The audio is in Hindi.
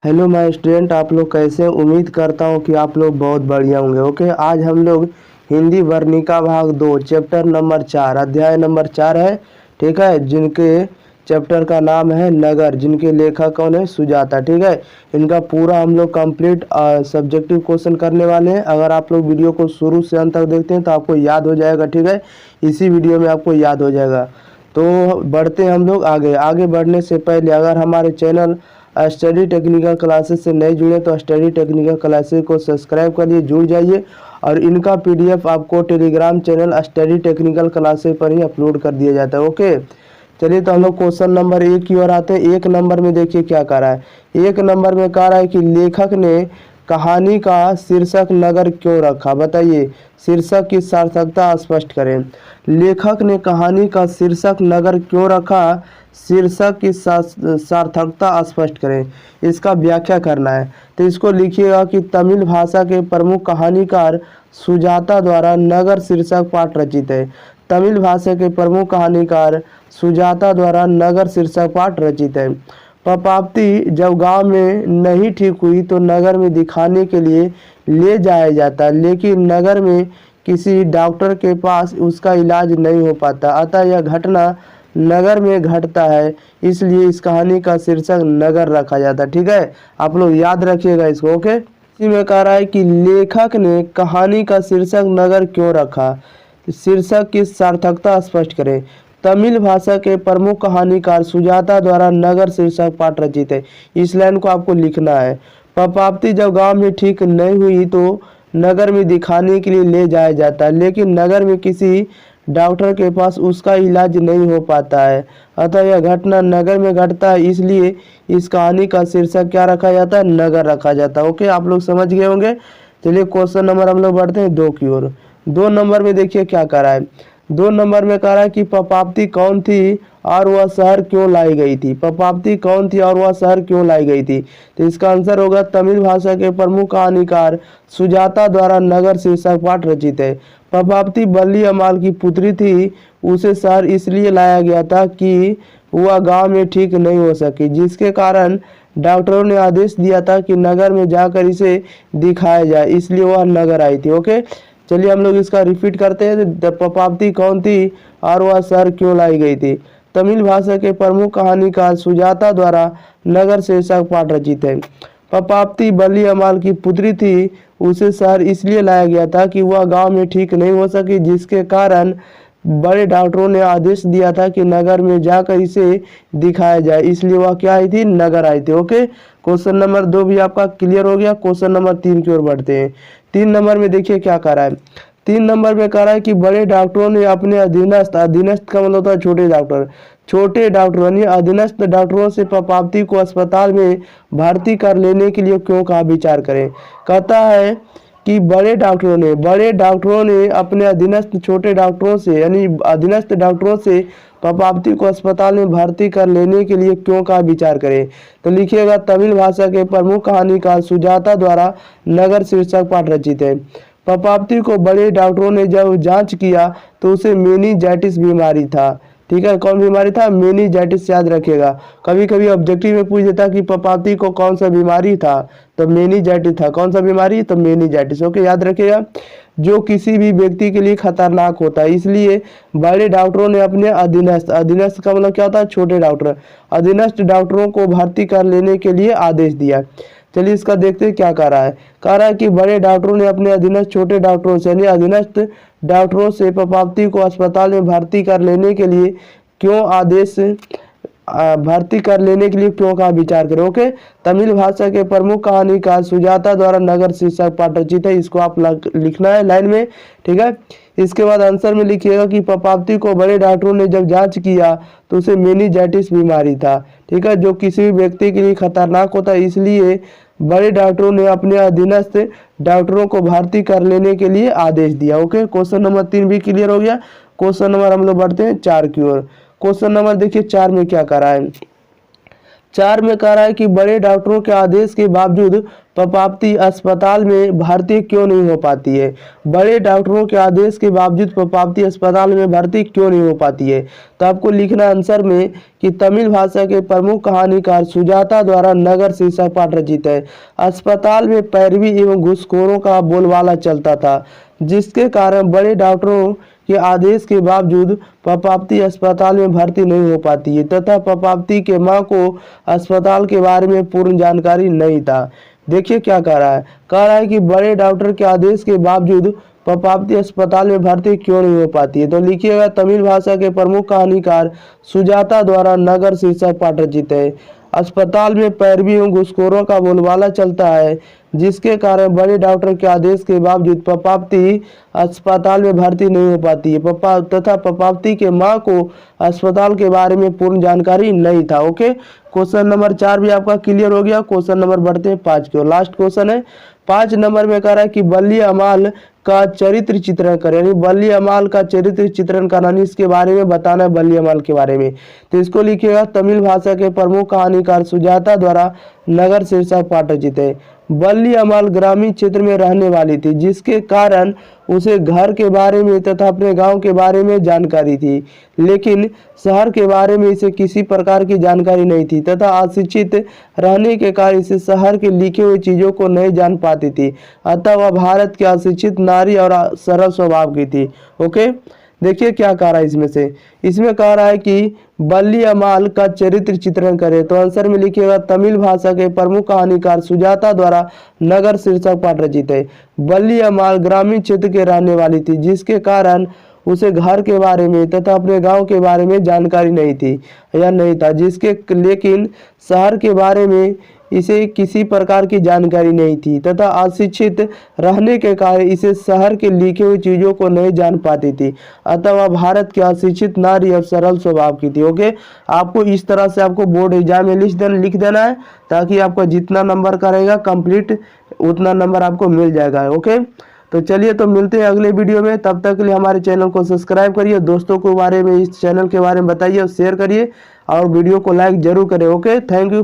हेलो माय स्टूडेंट, आप लोग कैसे हैं? उम्मीद करता हूँ कि आप लोग बहुत बढ़िया होंगे। ओके, आज हम लोग हिंदी वर्णिका भाग 2 चैप्टर नंबर 4 अध्याय नंबर 4 है। ठीक है, जिनके चैप्टर का नाम है नगर, जिनके लेखक कौन है? सुजाता। ठीक है, इनका पूरा हम लोग कंप्लीट सब्जेक्टिव क्वेश्चन करने वाले हैं। अगर आप लोग वीडियो को शुरू से अंत तक देखते हैं तो आपको याद हो जाएगा। ठीक है, इसी वीडियो में आपको याद हो जाएगा। तो बढ़ते हैं हम लोग आगे। आगे बढ़ने से पहले अगर हमारे चैनल स्टडी टेक्निकल क्लासेस से नहीं जुड़े तो स्टडी टेक्निकल क्लासेस को सब्सक्राइब करिए, जुड़ जाइए। और इनका पीडीएफ आपको Telegram channel study technical classes पर ही अपलोड कर दिया जाता है। ओके, चलिए तो हम लोग क्वेश्चन नंबर 1 की ओर आते हैं। 1 नंबर में देखिए क्या कह रहा है। 1 नंबर में कह रहा है कि लेखक ने कहानी का शीर्षक नगर क्यों रखा? बताइए, शीर्षक की सार्थकता स्पष्ट करें। लेखक ने कहानी का शीर्षक नगर क्यों रखा? शीर्षक की सार्थकता स्पष्ट करें, इसका व्याख्या करना है। तो इसको लिखिएगा कि तमिल भाषा के प्रमुख कहानीकार सुजाता द्वारा नगर शीर्षक पाठ रचित है। तमिल भाषा के प्रमुख कहानीकार सुजाता द्वारा नगर शीर्षक पाठ रचित है। पपाप्ती जब गांव में नहीं ठीक हुई तो नगर में दिखाने के लिए ले जाया जाता, लेकिन नगर में किसी डॉक्टर के पास उसका इलाज नहीं हो पाता, अतः यह घटना नगर में घटता है, इसलिए इस कहानी का शीर्षक नगर रखा जाता है। ठीक है, आप लोग याद रखिएगा इसको। ओके, इसी में कह रहा है कि लेखक ने कहानी का शीर्षक नगर क्यों रखा? शीर्षक की सार्थकता स्पष्ट करें। तमिल भाषा के प्रमुख कहानीकार सुजाता द्वारा नगर शीर्षक पाठ रचित है। इस लाइन को आपको लिखना है। पपाप्ती जब गांव में ठीक नहीं हुई तो नगर में दिखाने के लिए ले जाया जाता है, लेकिन नगर में किसी डॉक्टर के पास उसका इलाज नहीं हो पाता है, अतः यह घटना नगर में घटता है, इसलिए इस कहानी का शीर्षक क्या रखा जाता है? नगर रखा जाता है। ओके, आप लोग समझ गए होंगे। चलिए क्वेश्चन नंबर हम लोग बढ़ते हैं 2 की ओर। 2 नंबर में देखिए क्या कह रहा है। 2 नंबर में कह रहा है कि पपाप्ती कौन थी और वह शहर क्यों लाई गई थी? पपाप्ती कौन थी और वह शहर क्यों लाई गई थी? तो इसका आंसर होगा तमिल भाषा के प्रमुख कहानीकार सुजाता द्वारा नगर शीर्षक पाठ रचित है। पपाप्ती बल्ली अमाल की पुत्री थी, उसे शहर इसलिए लाया गया था कि वह गांव में ठीक नहीं हो सकी, जिसके कारण डॉक्टरों ने आदेश दिया था कि नगर में जाकर इसे दिखाया जाए, इसलिए वह नगर आई थी। ओके, चलिए हम लोग इसका रिपीट करते हैं। पपाप्ती कौन थी और वह शहर क्यों लाई गई थी? तमिल भाषा के प्रमुख कहानीकार सुजाता द्वारा नगर शीर्षक पाठ रचित है। पपाप्ती बल्ली अमाल की पुत्री थी, उसे शहर इसलिए लाया गया था कि वह गांव में ठीक नहीं हो सकी, जिसके कारण बड़े डॉक्टरों ने आदेश दिया था कि नगर में जाकर इसे दिखाया जाए, इसलिए वह क्या आई थी? नगर आई थी। ओके, क्वेश्चन नंबर 2 भी आपका क्लियर हो गया। क्वेश्चन नंबर 3 की ओर बढ़ते हैं। 3 नंबर में देखिए क्या कह रहा है। 3 नंबर में कह रहा है कि बड़े डॉक्टरों ने अपने अधीनस्थ, अधीनस्थ का मतलब होता है छोटे डॉक्टर, छोटे डॉक्टरों यानी अधीनस्थ डॉक्टरों से पपाप्ती को अस्पताल में भर्ती कर लेने के लिए क्यों कहा? विचार करें। कहता है कि बड़े डॉक्टरों ने अपने अधीनस्थ छोटे डॉक्टरों से यानी अधीनस्थ डॉक्टरों से पपाप्ती को अस्पताल में भर्ती कर लेने के लिए क्यों कहा? विचार करें। तो लिखिएगा तमिल भाषा के प्रमुख कहानीकार सुजाता द्वारा नगर शीर्षक पाठ रचित है। पपाप्ती को बड़े डॉक्टरों ने जब जांच किया तो उसे मेनिंजाइटिस बीमारी था। ठीक है, कौन बीमारी था? मेनिंजाइटिस, याद रखिएगा। कभी कभी ऑब्जेक्टिव में पूछ देता कि पपाप्ती को कौन सा बीमारी था, तो मेनिंजाइटिस था। कौन सा बीमारी? तो मेनिंजाइटिस। ओके, याद रखिएगा, जो किसी भी व्यक्ति के लिए खतरनाक होता है, इसलिए बड़े डॉक्टरों ने अपने अधीनस्थ, अधीनस्थ का मतलब क्या होता है? छोटे डॉक्टर, अधीनस्थ डॉक्टरों को भर्ती कर लेने के लिए आदेश दिया। चलिए इसका देखते हैं क्या कह रहा है। कह रहा है कि बड़े डॉक्टरों ने अपने अधीनस्थ छोटे डॉक्टरों से यानी अधीनस्थ डॉक्टरों से पपाप्ती को अस्पताल में भर्ती कर लेने के लिए क्यों आदेश भर्ती कर लेने के लिए क्यों कहा? विचार करें। ओके, तमिल भाषा के प्रमुख कहानीकार सुजाता द्वारा नगर शीर्षक पाठ रचित है, इसको आप लिखना है लाइन में। ठीक है, इसके बाद आंसर में लिखिएगा कि पपाप्ती को बड़े डॉक्टरों ने जब जांच किया तो उसे मेनिंजाइटिस बीमारी था। ठीक है, जो किसी भी व्यक्ति के लिए खतरनाक होता है, इसलिए बड़े डॉक्टरों ने अपने अधीनस्थ डॉक्टरों को भर्ती कर लेने के लिए आदेश दिया। ओके, क्वेश्चन नंबर 3 भी क्लियर हो गया। क्वेश्चन नंबर हम लोग बढ़ते हैं 4 की ओर। क्वेश्चन नंबर देखिए 4 में क्या कर रहा है। 4 में कह रहा है कि बड़े डॉक्टरों के आदेश के बावजूद पपाप्ती अस्पताल में भर्ती क्यों नहीं हो पाती है। बड़े डॉक्टरों के आदेश के बावजूद पपाप्ती अस्पताल में भर्ती क्यों नहीं हो पाती है। तो आपको लिखना आंसर में कि तमिल भाषा के प्रमुख कहानीकार सुजाता द्वारा नगर शीर्षक पाठ रचित है। अस्पताल में पैरवी एवं घूसखोरों का बोलबाला चलता था, जिसके कारण बड़े डॉक्टरों के आदेश के बावजूद पपाप्ती अस्पताल में भर्ती नहीं हो पाती है तथा पपाप्ती के मां को अस्पताल के बारे में पूर्ण जानकारी नहीं था। देखिए क्या कह रहा है कि बड़े डॉक्टर के आदेश के बावजूद पपाप्ती अस्पताल में भर्ती क्यों नहीं हो पाती है। तो लिखिएगा तमिल भाषा के प्रमुख कहानीकार सुजाता द्वारा नगर शीर्षक पाठ रचित है। अस्पताल में पैरवी एवं घूसखोरों का बोलबाला चलता है, जिसके कारण बड़े डॉक्टर के आदेश के बावजूद पपाप्ती अस्पताल में भर्ती नहीं हो पाती है तथा पपाप्ती के मां को अस्पताल के बारे में पूर्ण जानकारी नहीं था। ओके, क्वेश्चन नंबर 4 भी आपका क्लियर हो गया। क्वेश्चन नंबर बढ़ते हैं 5 की ओर। लास्ट क्वेश्चन है 5 नंबर में कह रहा है कि बल्ली अमाल का चरित्र चित्रण करें, यानी बल्ली अमाल का चरित्र चित्रण करानी, इसके बारे में बताना है बल्ली अमाल के बारे में। तो इसको लिखिएगा तमिल भाषा के प्रमुख कहानीकार सुजाता द्वारा नगर शीर्षक पाठ रचित है। बल्ली अमाल ग्रामीण क्षेत्र में रहने वाली थी, जिसके कारण उसे घर के बारे में तथा अपने गांव के बारे में जानकारी थी, लेकिन शहर के बारे में इसे किसी प्रकार की जानकारी नहीं थी तथा अशिक्षित रहने के कारण इसे शहर के लिखे हुए चीजों को नहीं जान पाती थी। अतः वह भारत की अशिक्षित नारी और सरल स्वभाव की थी। ओके, देखिए क्या कह रहा है इसमें कह रहा है कि बल्ली अमाल का चरित्र चित्रण करें। तो आंसर में लिखिएगा तमिल भाषा के प्रमुख कहानीकार सुजाता द्वारा नगर शीर्षक पाठ रचित है। बल्ली अमाल ग्रामीण क्षेत्र के रहने वाली थी, जिसके कारण उसे घर के बारे में तथा अपने गांव के बारे में जानकारी नहीं था, लेकिन शहर के बारे में इसे किसी प्रकार की जानकारी नहीं थी तथा अशिक्षित रहने के कारण इसे शहर के लिखे हुए चीजों को नहीं जान पाती थी। अतः वह भारत की अशिक्षित नारी और सरल स्वभाव की थी। ओके, आपको इस तरह से आपको बोर्ड एग्जाम में लिख देना है, ताकि आपका जितना नंबर का रहेगा कंप्लीट उतना नंबर आपको मिल जाएगा। ओके, तो चलिए तो मिलते हैं अगले वीडियो में। तब तक के लिए हमारे चैनल को सब्सक्राइब करिए, दोस्तों को बारे में इस चैनल के बारे में बताइए और शेयर करिए, और वीडियो को लाइक जरूर करें। Okay, thank you.